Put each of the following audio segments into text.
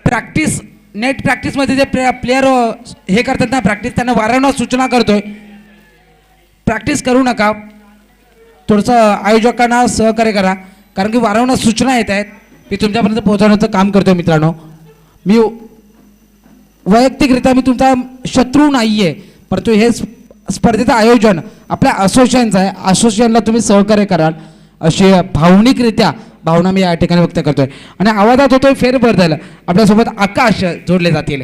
Practice net प्रॅक्टिसमध्ये जे player हे करतात ना प्रॅक्टिस, त्यांना वारंवार सूचना करतोय, प्रॅक्टिस करू नका, थोडंसं आयोजकांना सहकार्य करा, कारण की वारंवार सूचना येत आहेत. मी तुमच्यापर्यंत पोहोचवण्याचं काम करतो मित्रांनो. मी वैयक्तिकरित्या मी तुमचा शत्रू नाही आहे, परंतु हे स्पर्धेचं आयोजन आपल्या असोसिएशनचं आहे, असोसिएशनला तुम्ही सहकार्य कराल अशी भावनिकरित्या भावना मी या ठिकाणी व्यक्त करतोय. आणि आवाजात होतोय फेरबदल, आपल्यासोबत आकाश जोडले जातील.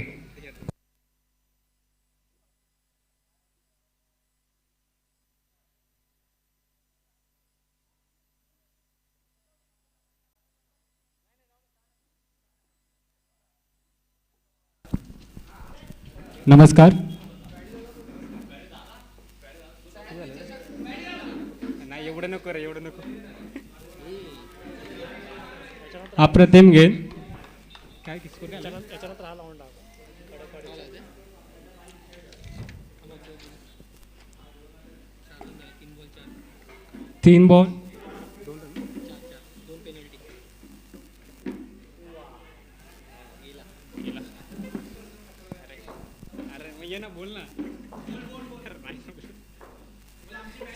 नमस्कार. नाही एवढं नको रे, एवढं नको. अप्रतिम गेम. काय 3 बॉल.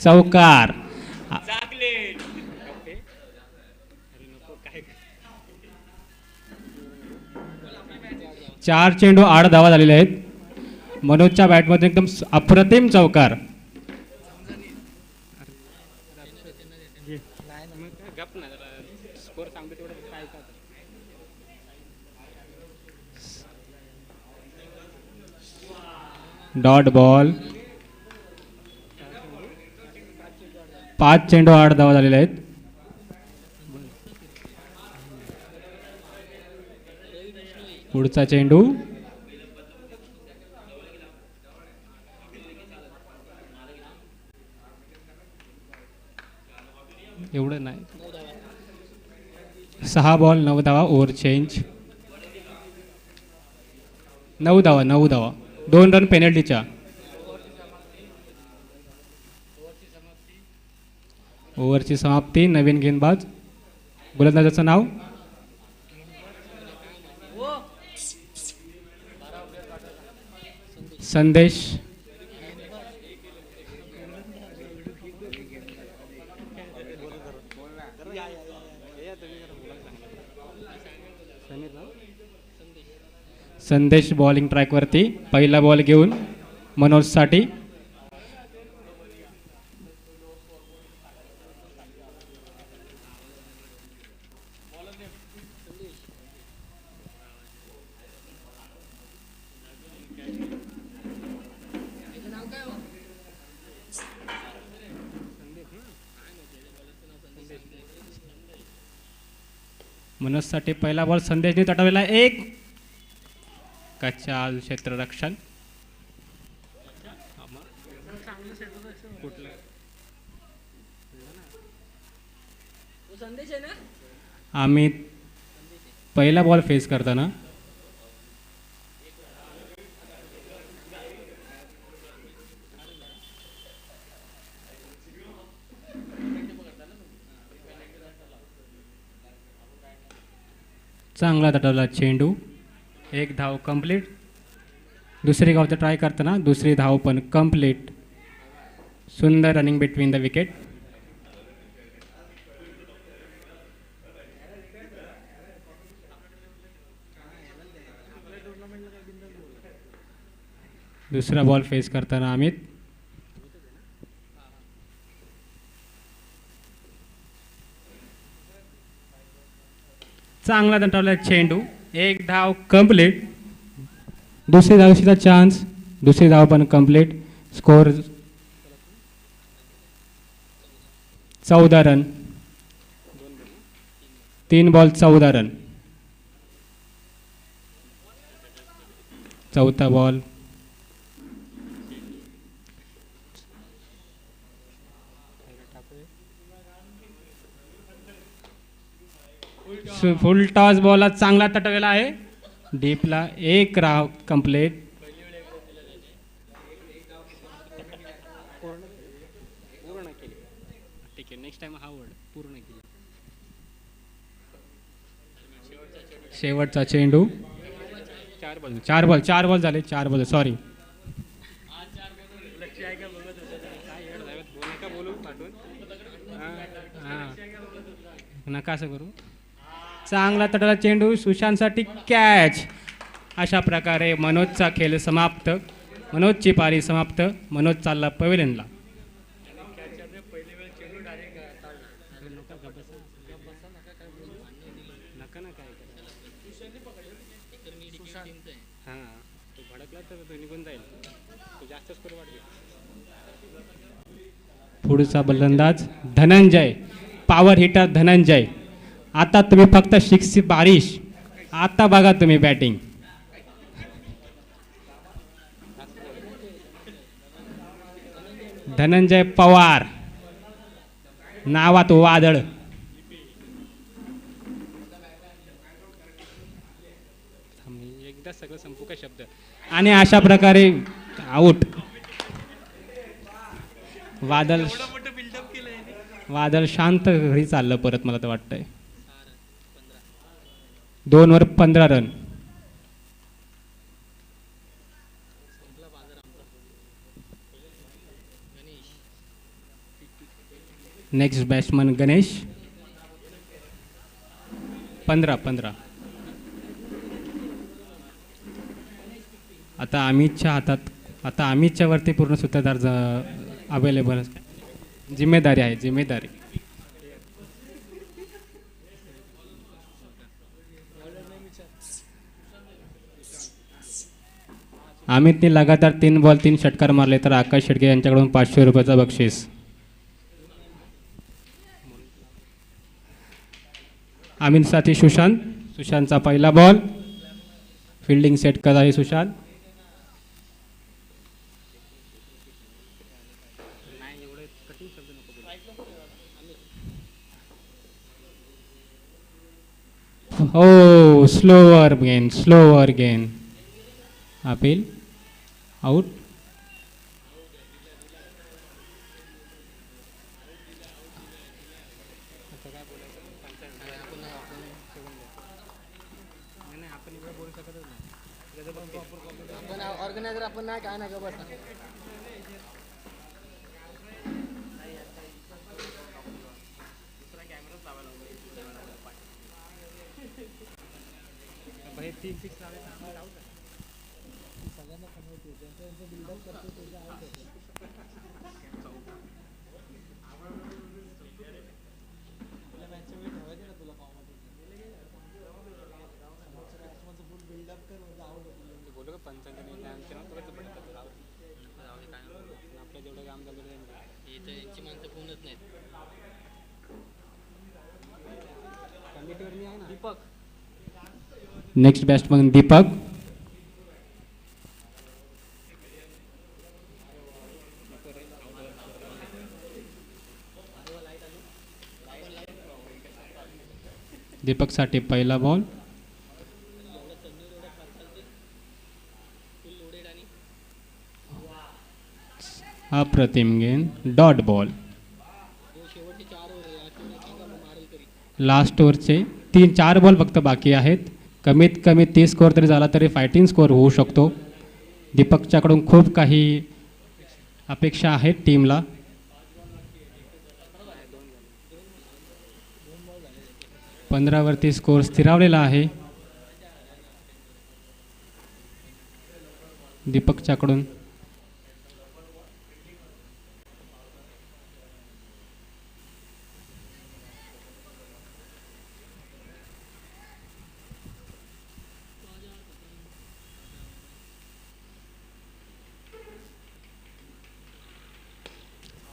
चौकार. 4 चेंडू 8 धावा झालेले आहेत. मनोजच्या बॅटमध्ये एकदम अप्रतिम चौकार. Dot ball. 5 चेंडू 8 धावा झालेले आहेत. पुढचा चेंडू. एवढं नाही. 6 बॉल 9 धावा. Over change. 9 धावा. 9 धावा. 2 रन पेनल्टीच्या. ओव्हरची समाप्ती. नवीन गेंदबाज. गोलंदाजाचं नाव संदेश. संदेश बॉलिंग ट्रॅकवरती. पहिला बॉल घेऊन मनोजसाठी. मनोजसाठी पहिला बॉल संदेशने तटवलेला. एक कच्चा क्षेत्ररक्षण. आम्ही पहिला बॉल फेस करताना चांगला तटवला चेंडू. 1 धाव कंप्लीट. दुसरी गावचं ट्राय करताना दुसरी धाव पण कंप्लीट. सुंदर रनिंग बिटवीन द विकेट. दुसरा बॉल फेस करताना अमित. चांगला तटवला चेंडू. 1 धाव कंप्लीट. दुसरी धावशीचा चान्स. दुसरी धाव पण complete. Score 14 run. 3 ball 14 run. चौथा बॉल. फुल टॉस बॉल चांगला तटवलेला आहे. डीपला 1 राव कंप्लीट. नेक्स्ट टाइम हा वर्ड पूर्ण केली. शेवटचा चेंडू. चार बॉल झाले 4 बॉल सॉरी. नका असं करू. चांगला तटाला चेंडू सुशांतसाठी कॅच. अशा प्रकारे मनोजचा खेळ समाप्त. मनोजची पारी समाप्त. मनोज चालला पवेलियनला. पुढचा बल्लंदाज धनंजय. Power hitter Dhananjay. आता तुम्ही फक्त शिक्सी बारिश. आता बघा तुम्ही बॅटिंग. धनंजय पवार नावात वादळ. एकदा सगळं संपू का शब्द. आणि अशा प्रकारे आउट. वादळ शांत घरी चाललं परत मला तर वाटतंय. 2 वर 15 रन. Next batsman Ganesh. 15. आता अमितच्या हातात. आता अमितच्या वरती पूर्ण सूत्रधार अवेलेबल. जिम्मेदारी आहे जिम्मेदारी. अमितने लगातार 3 बॉल 3 षटकार मारले तर आकाश शेडगे यांच्याकडून 500 रुपयाचा बक्षीस. अमितसाठी सुशांत. सुशांतचा पहिला बॉल. फिल्डिंग सेट करत आहे सुशांत. हो स्लोअर गेन. Appeal out. ऑर्गनायझर आपण नाही काय नाही बस. Next batsman Deepak. दीपकसाठी पहिला बॉल. अप्रतिम गेन. Dot ball. लास्ट ओव्हरचे 3-4 बॉल फक्त बाकी आहेत. कमीत कमी 30 स्कोअर तरी झाला तरी फायटिंग स्कोअर होऊ शकतो. दीपकच्याकडून खूप काही अपेक्षा आहेत टीमला. वरती स्कोअर स्थिरावलेला आहे दीपकच्याकडून.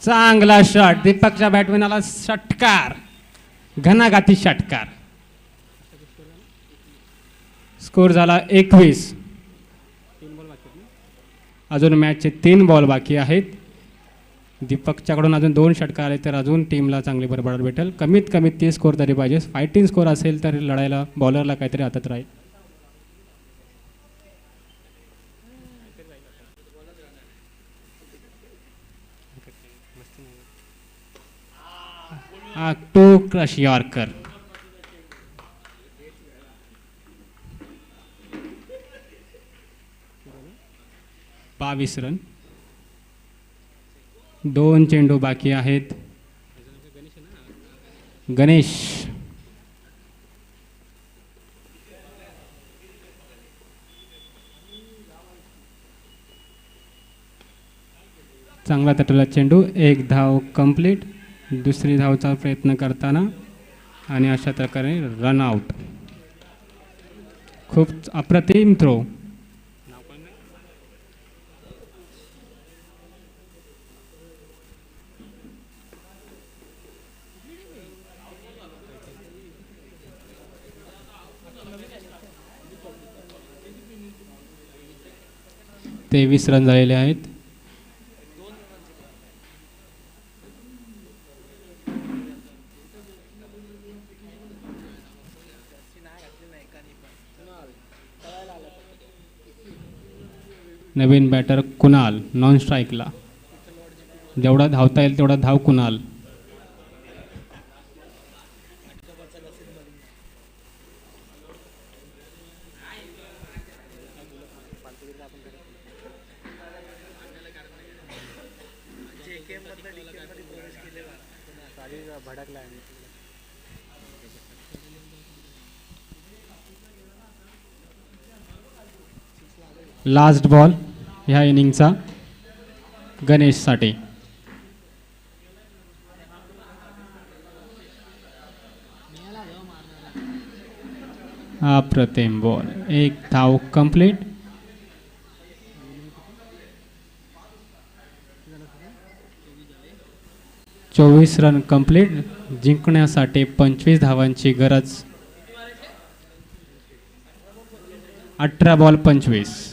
चांगला शॉट. दीपकच्या बॅटमॅनला षटकार. घणाघाती षटकार. स्कोर झाला 21. अजून मॅचचे 3 बॉल बाकी आहेत. दीपकच्याकडून अजून 2 षटकार आले तर अजून टीमला चांगली भरभराट भेटेल. कमीत कमी 30 स्कोर तरी पाहिजे. फायटिंग स्कोर असेल तर लढायला बॉलरला काहीतरी हातात राहील. To crush yorker. 22 रन. 2 चेंडू बाकी आहेत. गणेश चांगला तटला चेंडू. 1 धाव कंप्लीट. दुसरी धावचा प्रयत्न करताना आणि अशा प्रकारे रन आउट. खूप अप्रतिम थ्रो. तेवीस रन झालेले आहेत. नवीन बॅटर कुणाल नॉन स्ट्राईकला. जेवढा धावता येईल तेवढा धाव कुणाल. लास्ट बॉल ह्या इनिंगचा गणेशसाठी. अप्रतिम बॉल. 1 धाव कंप्लीट. चोवीस रन कंप्लीट. जिंकण्यासाठी 25 धावांची गरज. 18 बॉल 25.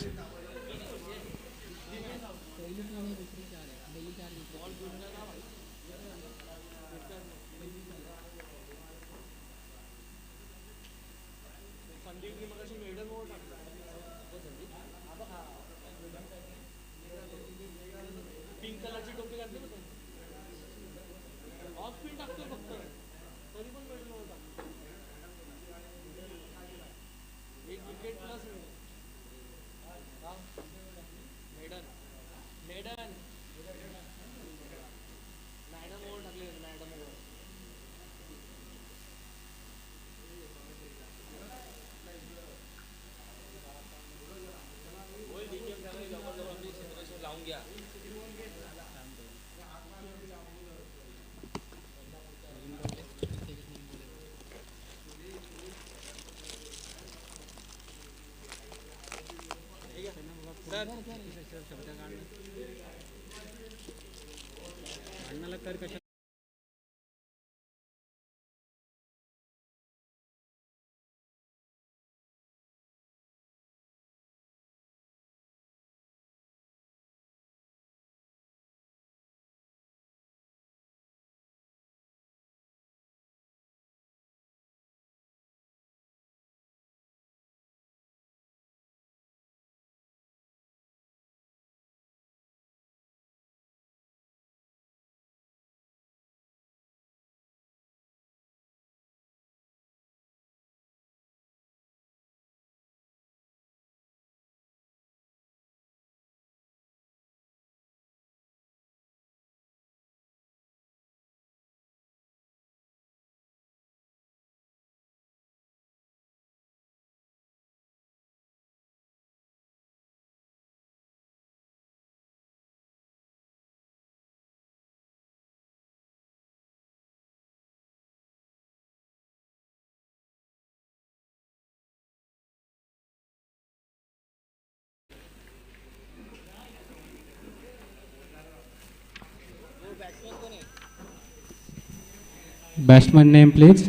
Batsman name please.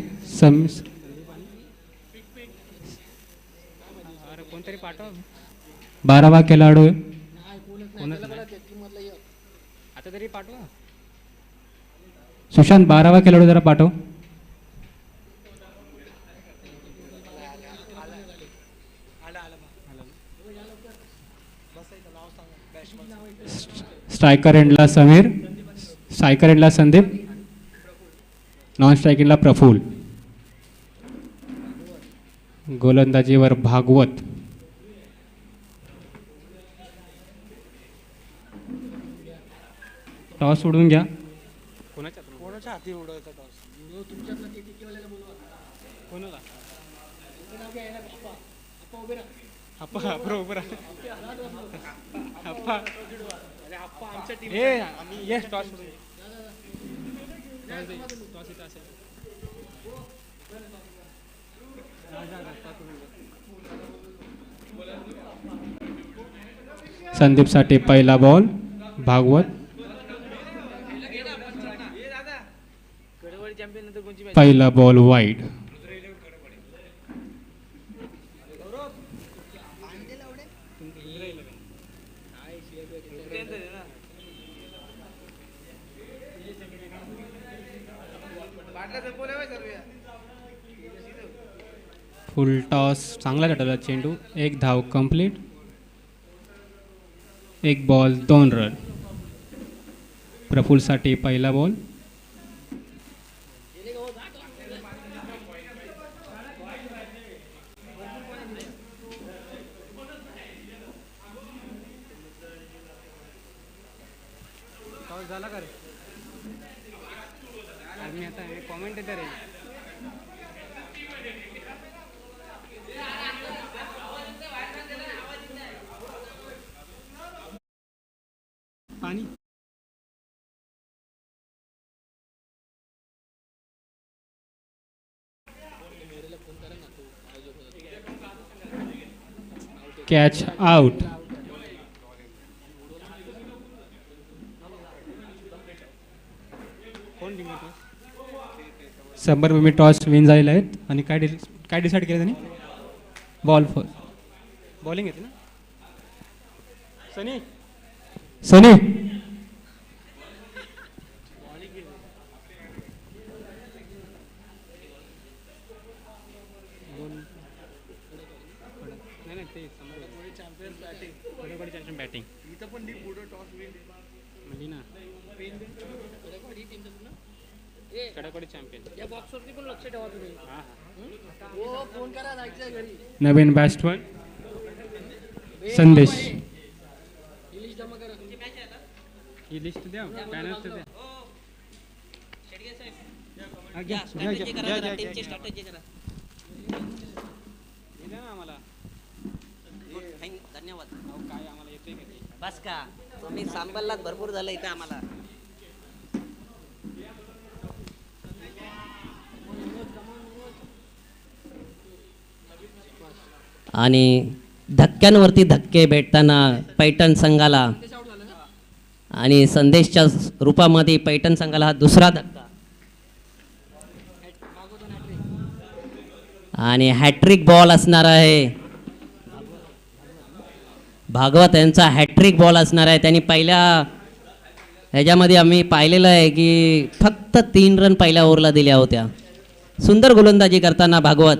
कोणतरी पाठव. 12वा खेळाडू आता तरी पाठवा. सुशांत 12वा खेळाडू जरा पाठव. स्ट्रायकर एंडला समीर. स्ट्रायकर एंडला संदीप. नॉन स्ट्रायकिंगला प्रफुल. गोलंदाजीवर भागवत. टॉस सोडून घ्या. कोणाच्या हाती उडवायचा टॉस? कोणाला? अप्पा बरोबर अप्पा आमच्या टीम ये टॉस सोडून टॉस इथं असेल. संदीपसाठी पहिला बॉल. भागवत पहिला बॉल वाईड. फुल टॉस चांगला चटवला चेंडू. एक धाव कंप्लीट. एक बॉल 2 रन. प्रफुलसाठी पहिला बॉल. टॉस झाला का रे? मी आता कॉमेंट येते रे. पाणी कॅच आउट. कोण जिंकतो? सबरभूमी टॉस विन झालेले आहेत. आणि काय डिसाईड केलं त्यांनी? बॉल फर्स्ट बॉलिंग येते ना. सनी सनी. नाही ते चॅम्पियन्स बॅटिंग इथं पण पुढं टॉस विन म्हणजे ना कडाकडी चॅम्पियन या बॉक्सवरती पण लक्ष ठेवा तुम्ही. हो फोन करा जायचं घरी. नवीन बॅट्समन संदेश. ही लिस्ट द्या पॅनल द्या. आम्हाला धन्यवाद. काय आम्हाला येते बस का तुम्ही सांभाळलात भरपूर झालं इथं आम्हाला. आणि धक्क्यांवरती धक्के भेटताना पैठण संघाला आणि संदेशच्या रूपामध्ये पैठण संघाला हा दुसरा धक्का. आणि हॅट्रिक बॉल असणार आहे. भागवत यांचा हॅट्रिक बॉल असणार आहे. त्यांनी पहिल्या ह्याच्यामध्ये आम्ही पाहिलेलं आहे की फक्त 3 रन पहिल्या ओव्हरला दिल्या होत्या. सुंदर गोलंदाजी करताना भागवत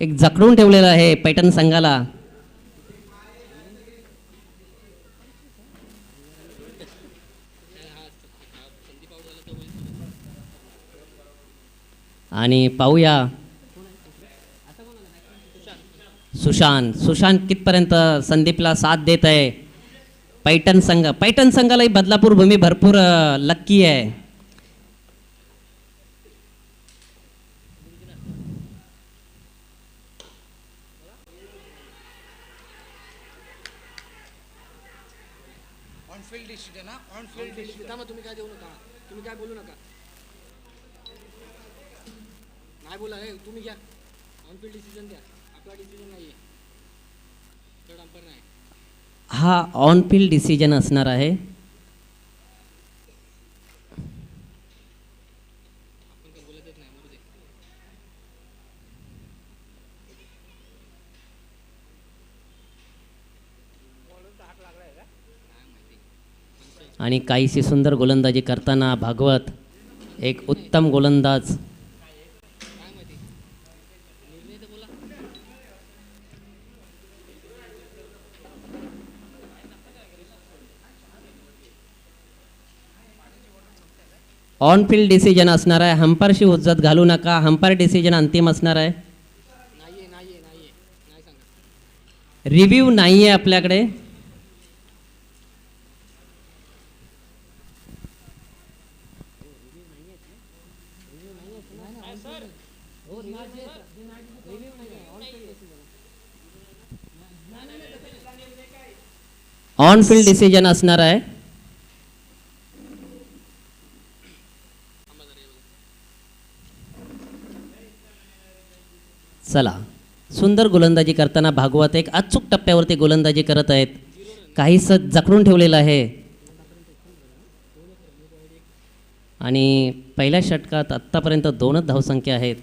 एक जखडून ठेवलेलं आहे पैठण संघाला. आणि पाहूया सुशांत कितपर्यंत संदीपला साथ देत आहे. पैठण संघालाही बदलापूर भूमी भरपूर लक्की आहे. On field decision on field decision. तुम्ही काय देऊ नका. तुम्ही काय बोलू नका. नाही बोला हे तुम्ही घ्या. ऑन फील्ड डिसिजन द्या. आपला डिसिजन नाही आहे. थर्ड अंपायर नाही. हा ऑन फील्ड डिसिजन असणार आहे. आणि काहीशी सुंदर गोलंदाजी करताना भागवत एक उत्तम गोलंदाज. ऑन फील्ड डिसिजन असणार आहे. हंपरशी हुज्जत घालू नका. हंपर डिसिजन अंतिम असणार आहे. रिव्ह्यू नाही आहे आपल्याकडे. ऑन फील्ड डिसिजन असणार आहे. चला, सुंदर गोलंदाजी करताना भागवत एक अचूक टप्प्यावरती गोलंदाजी करत आहेत. काहीसं जखडून ठेवलेलं आहे आणि पहिल्या षटकात आत्तापर्यंत 2च धावसंख्या आहेत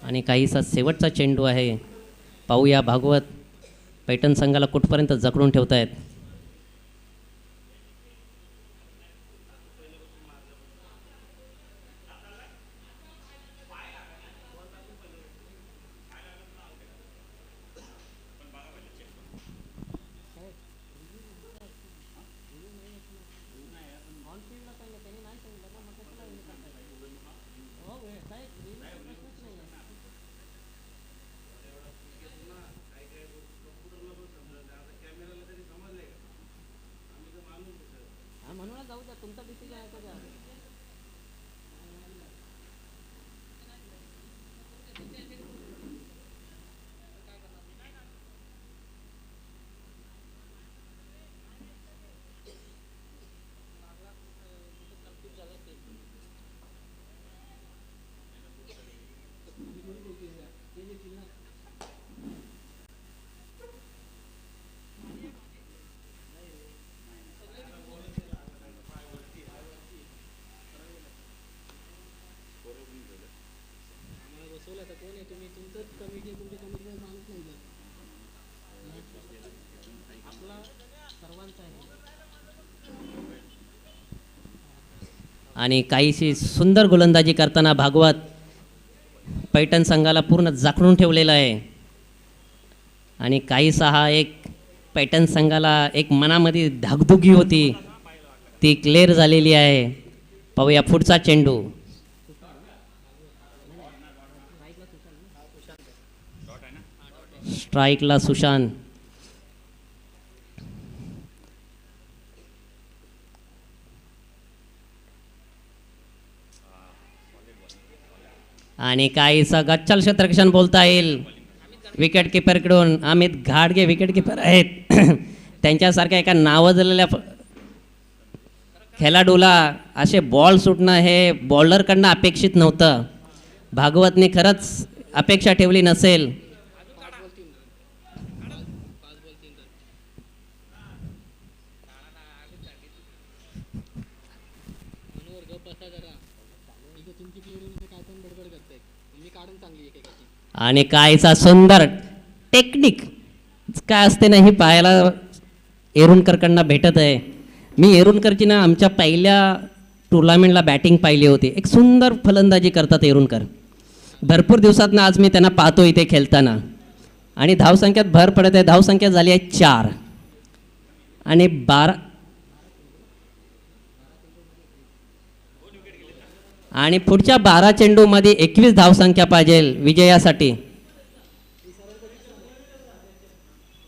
आणि काहीसा शेवटचा चेंडू आहे. पाहूया भागवत पैठण संघाला कुठपर्यंत जखडून ठेवत आहेत. आणि काहीशी सुंदर गोलंदाजी करताना भागवत पैठण संघाला पूर्ण जाखडून ठेवलेला आहे आणि काहीसा हा एक पैठण संघाला एक मनामध्ये धाकधुकी होती ती क्लिअर झालेली आहे. पाहूया पुढचा चेंडू. स्ट्राईकला सुशांत. आणि काहीसा गच्चाल क्षेत्ररक्षण बोलता येईल. विकेट किपरकडून अमित घाडगे विकेट किपर आहेत. त्यांच्यासारख्या एका नावाजलेल्या खेळाडूला असे बॉल सुटणं हे बॉलरकडनं अपेक्षित नव्हतं. भागवतने खरंच अपेक्षा ठेवली नसेल. आणि कायचा सुंदर टेक्निक काय असते ना ही पाहायला एरुणकरकडनं भेटत आहे. मी एरुणकरची ना आमच्या पहिल्या टुर्नामेंटला बॅटिंग पाहिली होती. एक सुंदर फलंदाजी करतात एरुणकर. भरपूर दिवसातनं आज मी त्यांना पाहतो इथे खेळताना आणि धावसंख्यात भर पडत आहे. धावसंख्या झाली आहे 4 आणि 12 आणि पुढच्या 12 चेंडूमध्ये 21 धावसंख्या पाहिजे विजयासाठी.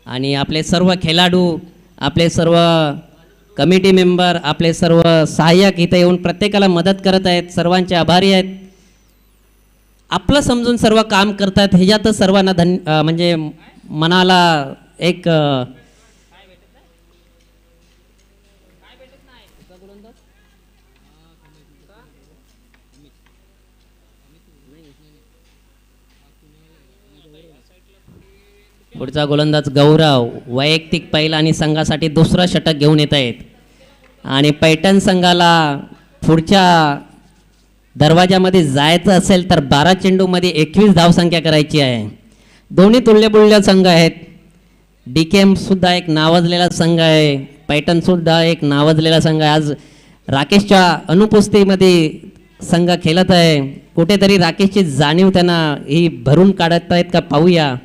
आणि आपले सर्व खेळाडू, आपले सर्व कमिटी मेंबर, आपले सर्व सहाय्यक इथे येऊन प्रत्येकाला मदत करत आहेत. सर्वांचे आभारी आहेत. आपलं समजून सर्व काम करतात ह्याच्यातच सर्वांना म्हणजे मनाला एक पुढचा गोलंदाज गौरव वैयक्तिक पहिला आणि संघासाठी दुसरा षटक घेऊन येत आहेत. आणि पैठण संघाला पुढच्या दरवाजामध्ये जायचं असेल तर 12 चेंडूमध्ये 21 धावसंख्या करायची आहे. दोन्ही तुल्यबुल्य संघ आहेत. DKM सुद्धा एक नावाजलेला संघ आहे. पैठणसुद्धा एक नावाजलेला संघ आहे. आज राकेशच्या अनुपस्थितीमध्ये संघ खेळत आहे. कुठेतरी राकेशची जाणीव त्यांना ही भरून काढत आहेत का पाहूया.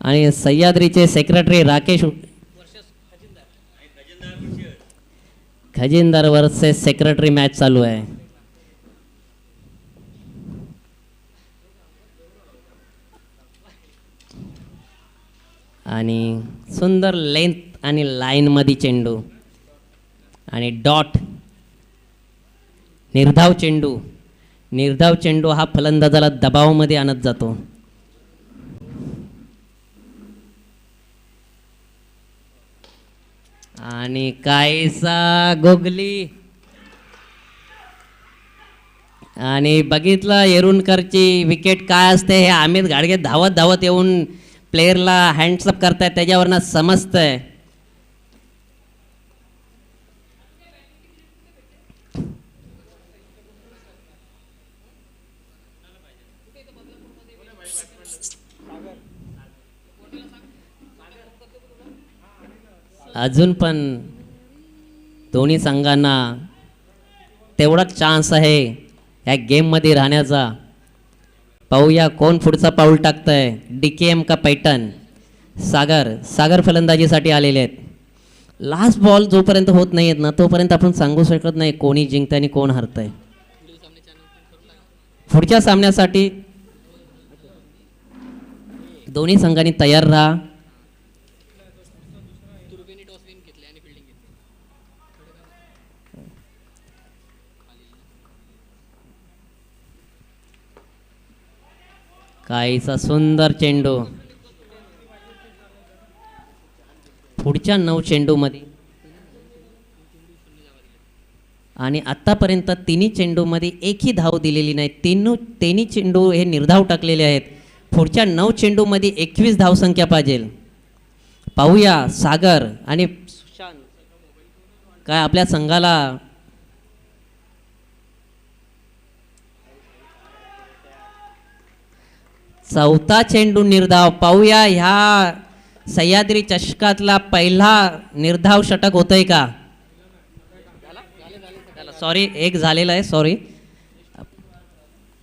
आणि सह्याद्रीचे सेक्रेटरी राकेश खजिनदार वर्सेस सेक्रेटरी मॅच चालू आहे. आणि सुंदर लेंथ आणि लाईनमध्ये चेंडू आणि डॉट. निर्धाव चेंडू. निर्धाव चेंडू हा फलंदाजाला दबावामध्ये आणत जातो. आणि काहीसा गोगली आणि बघितलं येरुणकरची विकेट काय असते हे अमित घाडगे धावत धावत येऊन प्लेयरला हँड्सअप करतायत त्याच्यावरनं समजतंय. अजून पण दोन्ही संघांना तेवढाच चान्स आहे या गेममध्ये राहण्याचा. पाहूया कोण पुढचा पाऊल टाकतंय, DKM का पैठण. सागर फलंदाजीसाठी आलेले आहेत. लास्ट बॉल जोपर्यंत होत नाही आहेत ना तोपर्यंत आपण सांगू शकत नाही कोणी जिंकतंय आणि कोण हरतंय. पुढच्या सामन्यासाठी दोन्ही संघांनी तयार राहा. काहीचा सुंदर चेंडू पुढच्या 9 चेंडूमध्ये आणि आत्तापर्यंत तिन्ही चेंडूमध्ये एकही धाव दिलेली नाही. तिन्ही चेंडू हे निर्धाव टाकलेले आहेत. पुढच्या 9 चेंडूमध्ये 21 धावसंख्या पाहिजे. पाहूया सागर आणि सुशांत काय आपल्या संघाला चौथा चेंडू निर्धाव. पाहूया ह्या सह्याद्री चषकातला पहिला निर्धाव षटक होतंय का. सॉरी एक झालेला आहे, सॉरी.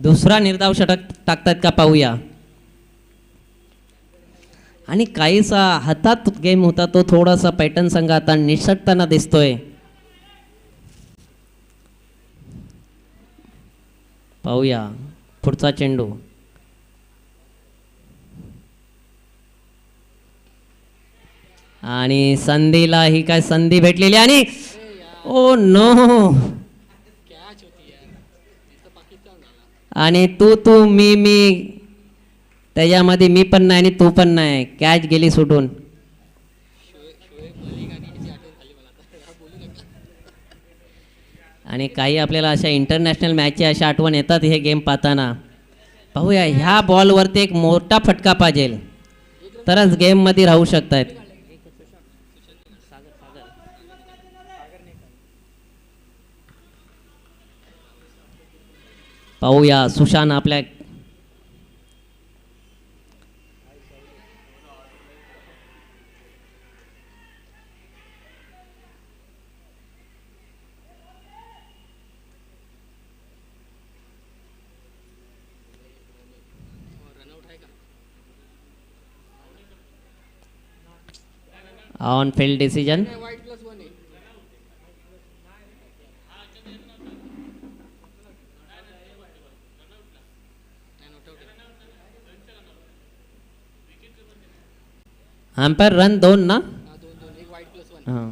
दुसरा निर्धाव षटक टाकतात का पाहूया. आणि काहीसा हातात गेम होता तो थोडासा पैठण संघ आता निसटताना दिसतोय. पाहूया पुढचा चेंडू आणि संधीला ही काय संधी भेटलेली आणि ओ नो आणि तू मी त्याच्यामध्ये मी पण नाही आणि तू पण नाही. कॅच गेली सुटून. आणि काही आपल्याला अशा इंटरनॅशनल मॅचची अशा आठवण येतात हे गेम पाहताना. पाहूया ह्या बॉलवरती एक मोठा फटका पाहिजे तरच गेममध्ये राहू शकतायत. पाहूया सुशांत आपल्या on field decision. Umpire run 2 ना. हां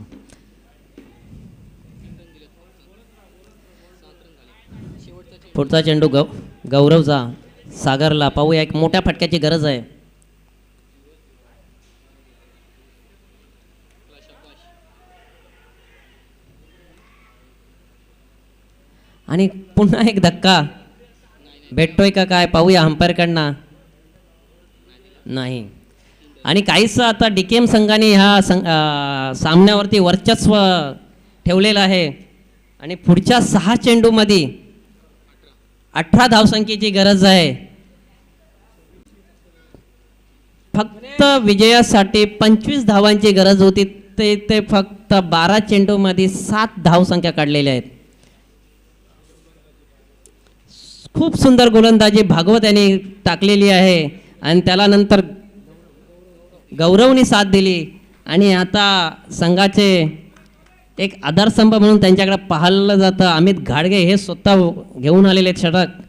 पुढचा चेंडू गौरवचा सागरला. पाहूया एक मोठ्या फटक्याची गरज आहे. आणि पुन्हा एक धक्का भेटतोय का काय पाहूया अंपायरकडनं. नाही. आणि काहीसं आता DKM संघाने ह्या सामन्यावरती वर्चस्व ठेवलेलं आहे. आणि पुढच्या 6 चेंडूमध्ये 18 धावसंख्येची गरज आहे. फक्त विजयासाठी 25 धावांची गरज होती. ते फक्त 12 चेंडूमध्ये 7 धावसंख्या काढलेल्या आहेत. खूप सुंदर गोलंदाजी भागवत यांनी टाकलेली आहे आणि त्याला नंतर गौरवनी साथ दिली. आणि आता संघाचे एक आधारस्तंभ म्हणून त्यांच्याकडे पाहिलं जातं. अमित घाडगे हे स्वतः घेऊन आलेले आहेत षटक.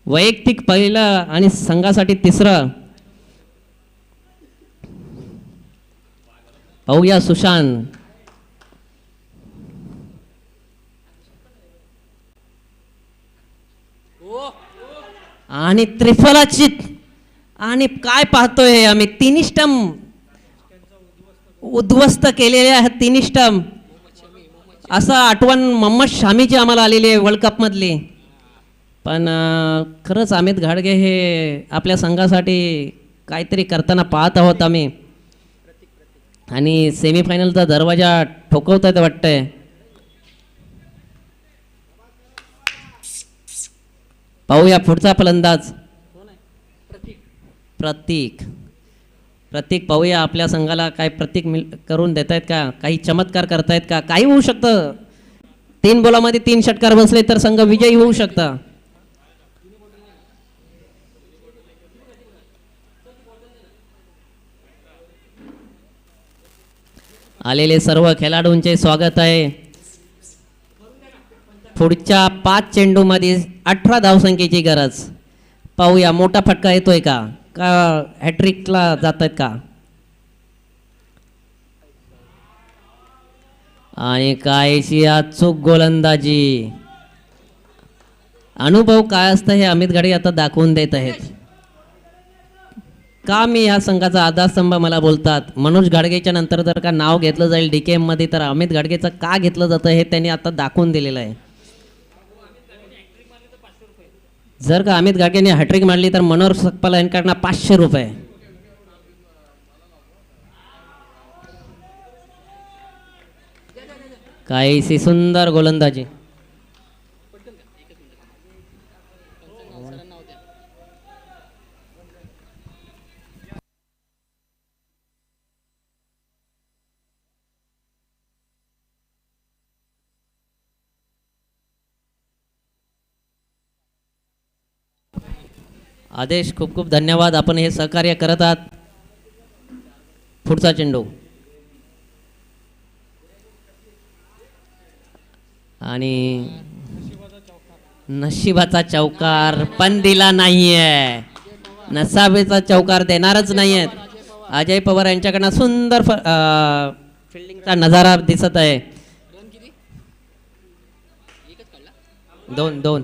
वैयक्तिक पहिलं आणि संघासाठी तिसरं. पाहूया सुशांत आणि त्रिफलाची. आणि काय पाहतोय आम्ही तिन्ही स्टंप उद्ध्वस्त केलेले आहेत तिन्ही स्टंप. असं आठवण मोहम्मद शामीची आम्हाला आलेली आहे वर्ल्ड कपमधली. पण खरंच अमित घाडगे हे आपल्या संघासाठी काहीतरी करताना पाहत आहोत आम्ही. आणि सेमीफायनलचा दरवाजा ठोकवत आहेत वाटतंय. पाहूया पुढचा फलंदाज प्रतीक. प्रतीक पाहूया आपल्या संघाला काय प्रतीक करून देत आहेत का, काही चमत्कार करतायत का, काही होऊ शकतं. 3 बॉलामध्ये 3 षटकार बसले तर संघ विजयी होऊ शकता. आलेले सर्व खेळाडूंचे स्वागत आहे. पुढच्या 5 चेंडूमध्ये 18 धावसंख्येची गरज. पाहूया मोठा फटका येतोय का हॅट्रिकला जात आहेत का. आणि कायची अचूक गोलंदाजी. अनुभव काय असतं हे अमित घाडगे आता दाखवून देत आहेत. का मी ह्या संघाचा आधारस्तंभ मला बोलतात. मनोज घाडगेच्या नंतर जर का नाव घेतलं जाईल DKM मध्ये तर अमित घाडगेचं का घेतलं जातं हे त्यांनी आता दाखवून दिलेलं आहे. जर का अमित घाडगेने हॅट्रिक मारली तर मनोहर सकपाल यांना 500 रुपये. काहीशी सुंदर गोलंदाजी. आदेश खूप खूप धन्यवाद. आपण हे सहकार्य करत आहात. पुढचा चेंडू आणि नशिबाचा चौकार पण दिला नाहीये. नसाबेचा चौकार देणारच नाहीयेत. अजय पवार यांच्याकडनं सुंदर फिल्डिंगचा नजारा दिसत आहे. 2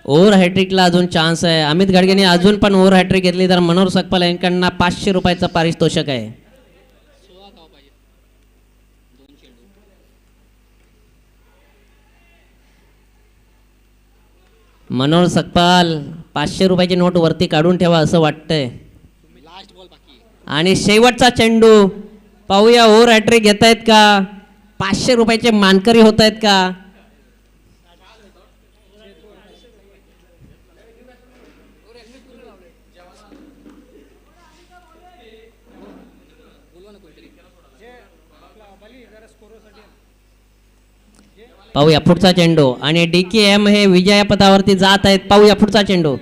ओव्हर हॅट्रिकला अजून चान्स आहे. अमित घाडगेने अजून पण ओव्हर हॅट्रिक घेतली तर मनोहर सकपाल यांकडनं 500 रुपयाचं पारितोषिक आहे. मनोहर सकपाल 500 रुपयाची नोट वरती काढून ठेवा असं वाटतंय. आणि शेवटचा चेंडू पाहूया ओव्हर हॅट्रिक घेत आहेत का, 500 रुपयाचे मानकरी होत आहेत का. पाहूया पुढचा चेंडू आणि DKM हे विजयापदावरती जात आहेत. पाहूया पुढचा चेंडू.